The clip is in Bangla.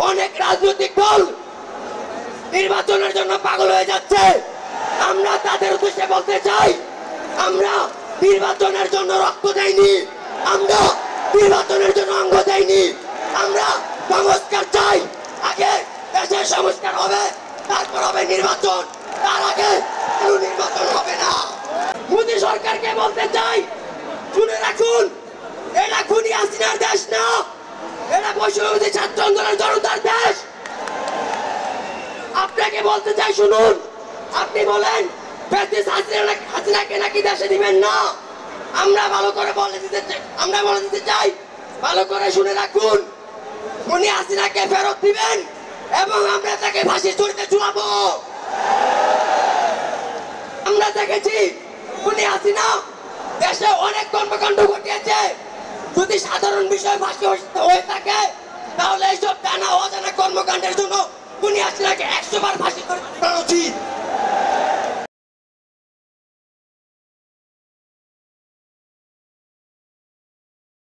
অনেক রাজনৈতিক দল নির্বাচনের জন্য পাগল হয়ে যাচ্ছে। আমরা তাদের উদ্দেশ্যে বলতে চাই, আমরা নির্বাচনের জন্য রক্ত দেইনি, আমরা নির্বাচনের জন্য অঙ্গ দেইনি, আমরা সংস্কার চাই। আগে দেশের সংস্কার হবে, তারপর হবে নির্বাচন, তার আগে কোনো নির্বাচন হবে না। মোদী সরকারকে বলতে চাই, শুনে রাখুন, এটা খুনি হাসিনার দেশ না, এটা বৈষম্যবিরোধী ছাত্র আন্দোলনের জনতার দেশ। আপনাকে বলতে চাই, শুনুন, আপনি বলেন হাসিনাকে নাকি দেশে দিবেন না। আমরা ভালো করে বলে দিতে চাই, ভালো করে শুনে রাখুন, উনি হাসিনাকে ফেরত দিবেন এবং আমরা তাকে ফাঁসির ঝুড়িতে ঝুলাবো। আমরা দেখেছি উনি হাসিনা দেশে অনেক কর্মকাণ্ড ঘটিয়েছে। যদি সাধারণ বিষয় ফাঁসি হয়ে থাকে, তাহলে এইসব জানা অজানা কর্মকাণ্ডের জন্য উনি হাসিনাকে 100 বার